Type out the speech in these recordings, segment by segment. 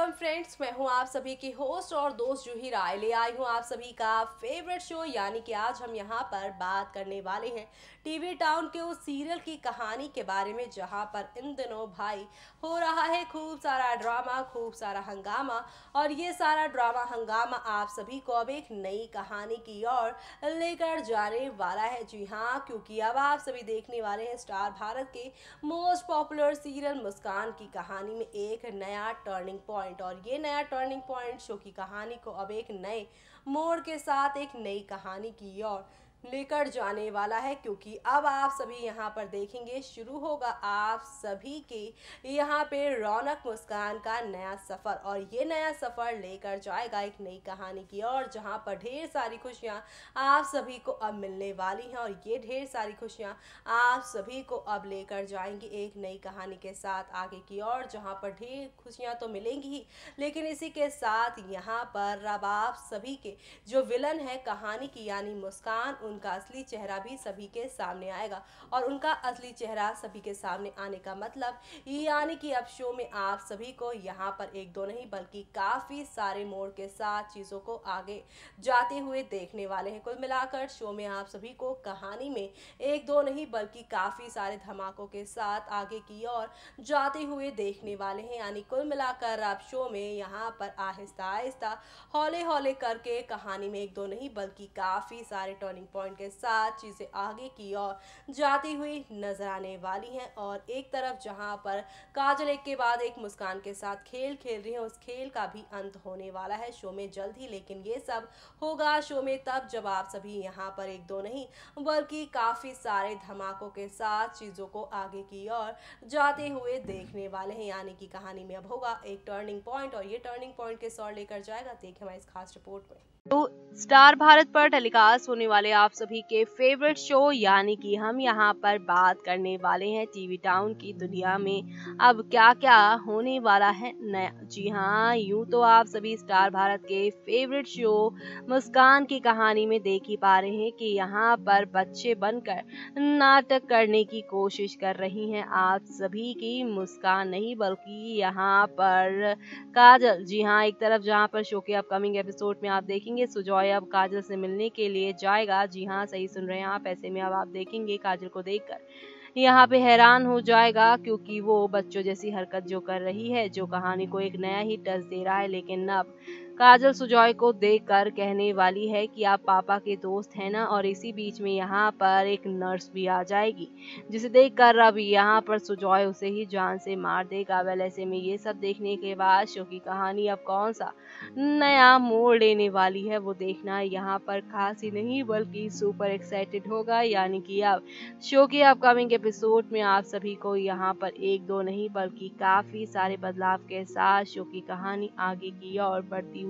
Welcome friends, मैं हूं आप सभी की होस्ट और दोस्त जूही राय। ले आई हूं आप सभी का फेवरेट शो, यानी कि आज हम यहां पर बात करने वाले हैं टीवी टाउन के उस सीरियल की कहानी के बारे में जहां पर इन दिनों भाई हो रहा है खूब सारा ड्रामा, खूब सारा हंगामा। और ये सारा ड्रामा हंगामा आप सभी को अब एक नई कहानी की ओर लेकर जाने वाला है। जी हाँ, क्योंकि अब आप सभी देखने वाले हैं स्टार भारत के मोस्ट पॉपुलर सीरियल मुस्कान की कहानी में एक नया टर्निंग पॉइंट। और ये नया टर्निंग पॉइंट शो की कहानी को अब एक नए मोड़ के साथ एक नई कहानी की ओर लेकर जाने वाला है, क्योंकि अब आप सभी यहाँ पर देखेंगे शुरू होगा आप सभी के यहाँ पे रौनक मुस्कान का नया सफ़र। और ये नया सफ़र लेकर जाएगा एक नई कहानी की ओर, जहाँ पर ढेर सारी खुशियाँ आप सभी को अब मिलने वाली हैं। और ये ढेर सारी खुशियाँ आप सभी को अब लेकर जाएंगी एक नई कहानी के साथ आगे की ओर, जहाँ पर ढेर खुशियाँ तो मिलेंगी ही, लेकिन इसी के साथ यहाँ पर अब आप सभी के जो विलन है कहानी की यानी मुस्कान, उनका असली चेहरा भी सभी के सामने आएगा। और उनका असली चेहरा सभी के सामने आने का मतलब यानी कि अब शो में आप सभी को यहाँ पर एक दो नहीं बल्कि काफ़ी सारे मोड़ के साथ चीज़ों को आगे जाते हुए देखने वाले हैं। कुल मिलाकर शो में आप सभी को कहानी में एक दो नहीं बल्कि काफ़ी सारे धमाकों के साथ आगे की ओर जाते हुए देखने वाले हैं। यानी कुल मिलाकर आप शो में यहाँ पर आहिस्ता आहिस्ता हौले हौले करके कहानी में एक दो नहीं बल्कि काफ़ी सारे टर्निंग पॉइंट के साथ चीज़ें आगे की ओर जाती हुई नजर आने वाली हैं। और एक तरफ जहां पर काजल एक के बाद एक मुस्कान के साथ खेल खेल रही है, उस खेल का भी अंत होने वाला है शो में जल्द ही। लेकिन ये सब होगा शो में तब जब आप सभी यहाँ पर एक दो नहीं बल्कि काफ़ी सारे धमाकों के साथ चीज़ों को आगे की ओर जाते हुए देखने वाले हैं। यानी कि कहानी में अब होगा एक टर्निंग पॉइंट, और ये टर्निंग पॉइंट के ओर लेकर जाएगा, देखें हमारे इस खास रिपोर्ट में। तो स्टार भारत पर टेलीकास्ट होने वाले आप सभी के फेवरेट शो, यानी कि हम यहाँ पर बात करने वाले हैं टीवी टाउन की दुनिया में अब क्या क्या होने वाला है नया। जी हाँ, यूं तो आप सभी स्टार भारत के फेवरेट शो मुस्कान की कहानी में देख ही पा रहे हैं कि यहाँ पर बच्चे बनकर नाटक करने की कोशिश कर रही हैं आप सभी की मुस्कान, नहीं बल्कि यहाँ पर काजल। जी हाँ, एक तरफ जहाँ पर शो के अपकमिंग एपिसोड में आप देखेंगे सुजॉय अब काजल से मिलने के लिए जाएगा। जी हाँ, सही सुन रहे हैं आप। ऐसे में अब आप देखेंगे काजल को देखकर यहाँ पे हैरान हो जाएगा, क्योंकि वो बच्चों जैसी हरकत जो कर रही है, जो कहानी को एक नया ही टच दे रहा है। लेकिन अब काजल सुजॉय को देखकर कहने वाली है कि आप पापा के दोस्त हैं ना। और इसी बीच में यहाँ पर एक नर्स भी आ जाएगी, जिसे देखकर अब यहाँ पर सुजॉय उसे ही जान से मार देगा। वेल, ऐसे में ये सब देखने के बाद शो की कहानी अब कौन सा नया मोड़ लेने वाली है वो देखना यहाँ पर खास ही नहीं बल्कि सुपर एक्साइटेड होगा। यानी कि अब शो के अपकमिंग एपिसोड में आप सभी को यहाँ पर एक दो नहीं बल्कि काफी सारे बदलाव के साथ शो की कहानी आगे की ओर बढ़ती हुई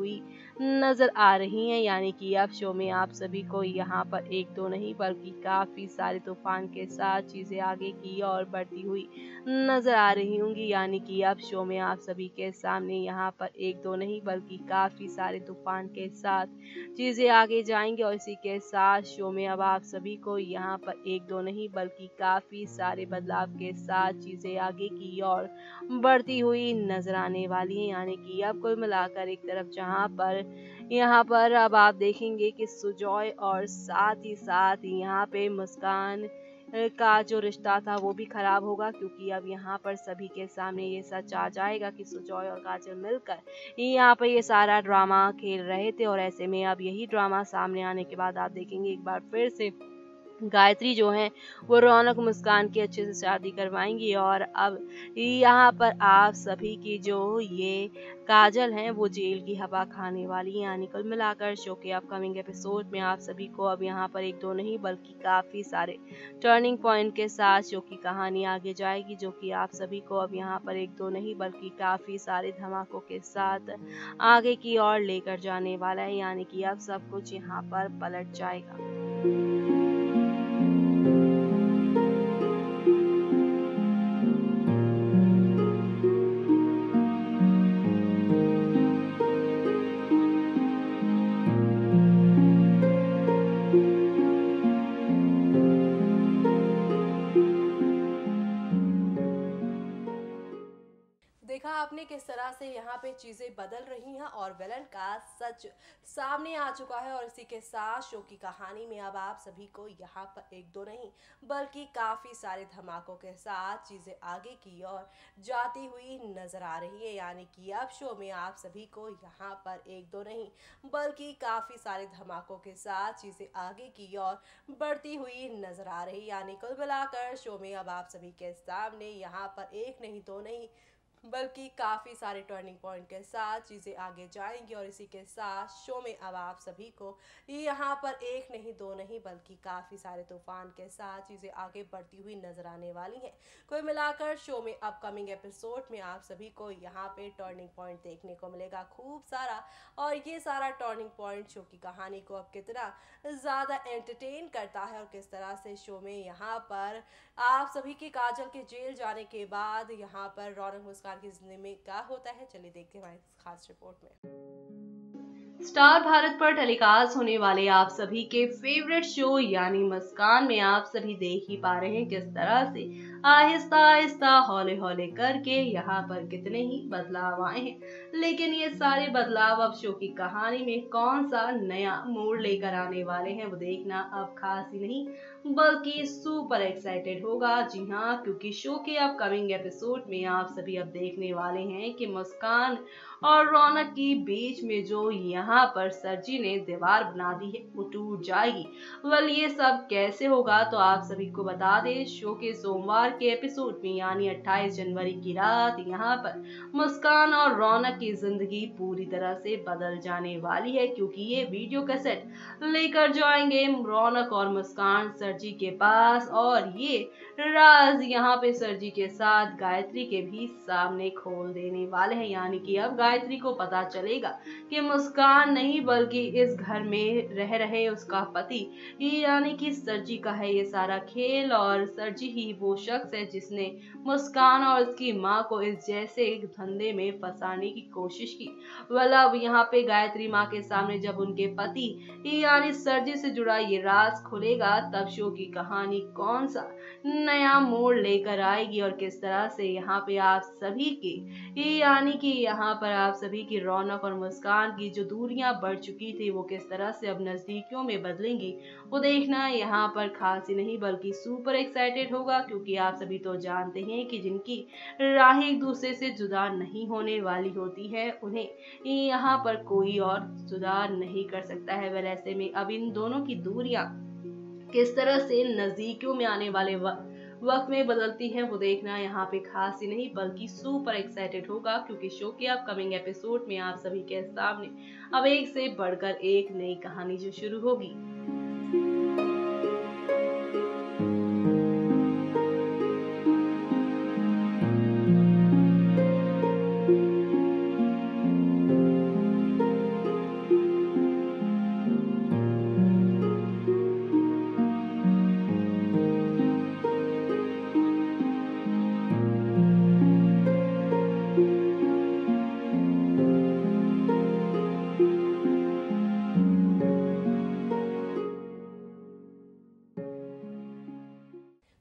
नजर आ रही है। यानी कि अब शो में आप सभी को यहाँ पर एक दो नहीं बल्कि काफी सारे तूफान के साथ चीजें आगे की ओर बढ़ती हुई नजर आ रही होंगी। यानी कि अब शो में आप सभी के सामने यहाँ पर एक दो नहीं बल्कि काफी सारे तूफान के साथ चीजें आगे जाएंगी। और इसी के साथ शो में अब आप सभी को यहाँ पर एक दो नहीं बल्कि काफी सारे बदलाव के साथ चीजें आगे की ओर बढ़ती हुई नजर आने वाली हैं। यानी कि अब कुल मिलाकर एक तरफ जहाँ पर यहाँ पर अब आप देखेंगे कि सुजॉय और साथ ही साथ यहाँ पे मुस्कान का जो रिश्ता था वो भी खराब होगा, क्योंकि अब यहाँ पर सभी के सामने ये सच आ जाएगा कि सुजॉय और काजल मिलकर यहाँ पर ये सारा ड्रामा खेल रहे थे। और ऐसे में अब यही ड्रामा सामने आने के बाद आप देखेंगे एक बार फिर से गायत्री जो है वो रौनक मुस्कान की अच्छे से शादी करवाएंगी। और अब यहाँ पर आप सभी की जो ये काजल हैं वो जेल की हवा खाने वाली हैं। यानी कुल मिलाकर शो के अपकमिंग एपिसोड में आप सभी को अब यहाँ पर एक दो नहीं बल्कि काफ़ी सारे टर्निंग पॉइंट के साथ शो की कहानी आगे जाएगी, जो कि आप सभी को अब यहाँ पर एक दो नहीं बल्कि काफ़ी सारे धमाकों के साथ आगे की ओर लेकर जाने वाला है। यानी कि अब सब कुछ यहाँ पर पलट जाएगा। देखा आपने किस तरह से यहाँ पे चीज़ें बदल रही हैं और विलन का सच सामने आ चुका है। और इसी के साथ शो की कहानी में अब आप सभी को यहाँ पर एक दो नहीं बल्कि काफ़ी सारे धमाकों के साथ चीज़ें आगे की ओर जाती हुई नजर आ रही है। यानी कि अब शो में आप सभी को यहाँ पर एक दो नहीं बल्कि काफ़ी सारे धमाकों के साथ चीज़ें आगे की ओर बढ़ती हुई नजर आ रही। यानी कुल मिलाकर शो में अब आप सभी के सामने यहाँ पर एक नहीं दो नहीं बल्कि काफ़ी सारे टर्निंग पॉइंट के साथ चीज़ें आगे जाएंगी। और इसी के साथ शो में अब आप सभी को यहाँ पर एक नहीं दो नहीं बल्कि काफ़ी सारे तूफान के साथ चीज़ें आगे बढ़ती हुई नजर आने वाली हैं। कुल मिलाकर शो में अपकमिंग एपिसोड में आप सभी को यहाँ पे टर्निंग पॉइंट देखने को मिलेगा खूब सारा। और ये सारा टर्निंग पॉइंट शो की कहानी को अब कितना ज़्यादा एंटरटेन करता है और किस तरह से शो में यहाँ पर आप सभी के काजल के जेल जाने के बाद यहाँ पर रौनक मुस्कान की जिंदगी में क्या होता है, चलिए देखते हैं हमारी इस खास रिपोर्ट में। स्टार भारत पर टेलीकास्ट होने वाले आप सभी के फेवरेट शो यानी मुस्कान में आप सभी देख ही पा रहे हैं किस तरह से आहिस्ता आहिस्ता हौले हौले करके यहाँ पर कितने ही बदलाव आए हैं। लेकिन ये सारे बदलाव अब शो की कहानी में कौन सा नया मोड़ लेकर आने वाले हैं वो देखना अब खास ही नहीं बल्कि सुपर एक्साइटेड होगा। जी हाँ, क्योंकि शो के अपकमिंग एपिसोड में आप सभी अब देखने वाले हैं कि मुस्कान और रौनक के बीच में जो यहाँ पर सरजी ने दीवार बना दी है वो टूट जाएगी। वेल ये सब कैसे होगा तो आप सभी को बता दें, शो के सोमवार के एपिसोड में यानी 28 जनवरी की रात यहाँ पर मुस्कान और रौनक की जिंदगी पूरी तरह से बदल जाने वाली है। क्योंकि ये वीडियो कैसेट लेकर जाएंगे रौनक और मुस्कान सरजी के पास और ये राज यहाँ पे सरजी के साथ गायत्री के भी सामने खोल देने वाले हैं। यानी कि अब गायत्री को पता चलेगा कि मुस्कान नहीं बल्कि इस घर में रह रहे उसका पति यानी कि सरजी का है ये सारा खेल और सरजी ही वो शख्स है जिसने मुस्कान और उसकी माँ को इस जैसे एक धंधे में फंसाने की कोशिश की। वाला अब यहाँ पे गायत्री माँ के सामने जब उनके पति यानी सरजी से जुड़ा ये राज खुलेगा तब शो की कहानी कौन सा नया मोड़ लेकर आएगी और किस तरह से यहाँ पे आप सभी की यानी कि यहाँ पर आप सभी की रौनक और मुस्कान की जो दूरियां बढ़ चुकी थी वो किस तरह से अब नजदीकियों में बदलेंगी वो देखना यहाँ पर खास ही नहीं बल्कि सुपर एक्साइटेड होगा। क्योंकि आप सभी तो जानते हैं कि जिनकी राह एक दूसरे से जुदा नहीं होने वाली होती है उन्हें यहाँ पर कोई और जुदा नहीं कर सकता है। वह ऐसे में अब इन दोनों की दूरियां किस तरह से नजदीकियों में आने वाले वक्त में बदलती हैं वो देखना यहाँ पे खास ही नहीं बल्कि सुपर एक्साइटेड होगा। क्योंकि शो के अपकमिंग एपिसोड में आप सभी के सामने अब एक से बढ़कर एक नई कहानी जो शुरू होगी।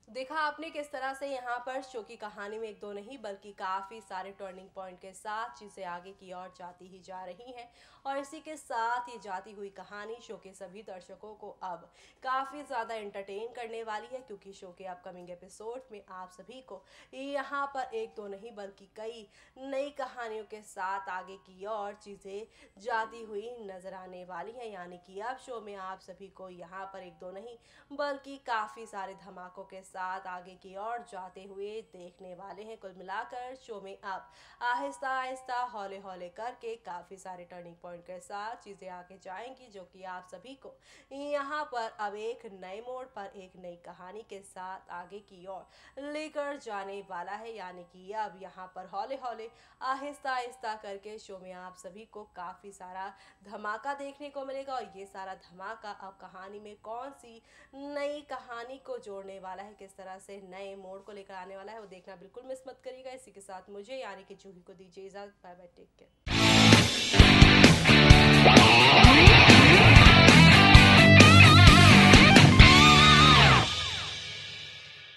देखा आपने किस तरह से यहाँ पर शो की कहानी में एक दो नहीं बल्कि काफ़ी सारे टर्निंग पॉइंट के साथ चीज़ें आगे की ओर जाती ही जा रही हैं। और इसी के साथ ये जाती हुई कहानी शो के सभी दर्शकों को अब काफ़ी ज़्यादा एंटरटेन करने वाली है। क्योंकि शो के अपकमिंग एपिसोड में आप सभी को यहाँ पर एक दो नहीं बल्कि कई नई कहानियों के साथ आगे की ओर चीज़ें जाती हुई नजर आने वाली हैं। यानी कि अब शो में आप सभी को यहाँ पर एक दो नहीं बल्कि काफ़ी सारे धमाकों के साथ आगे की ओर जाते हुए देखने वाले हैं। कुल मिलाकर शो में अब आहिस्ता आहिस्ता हौले हौले करके काफ़ी सारे टर्निंग पॉइंट के साथ चीज़ें आगे जाएंगी जो कि आप सभी को यहाँ पर अब एक नए मोड़ पर एक नई कहानी के साथ आगे की ओर लेकर जाने वाला है। यानी कि अब यहाँ पर हौले हौले आहिस्ता आहिस्ता करके शो में आप सभी को काफ़ी सारा धमाका देखने को मिलेगा। और ये सारा धमाका अब कहानी में कौन सी नई कहानी को जोड़ने वाला है, किस तरह से नए मोड़ को लेकर आने वाला है वो देखना बिल्कुल मिस मत करिएगा। इसी के साथ मुझे यानी कि जूही को दीजिए इजाजत। Bye bye, take care.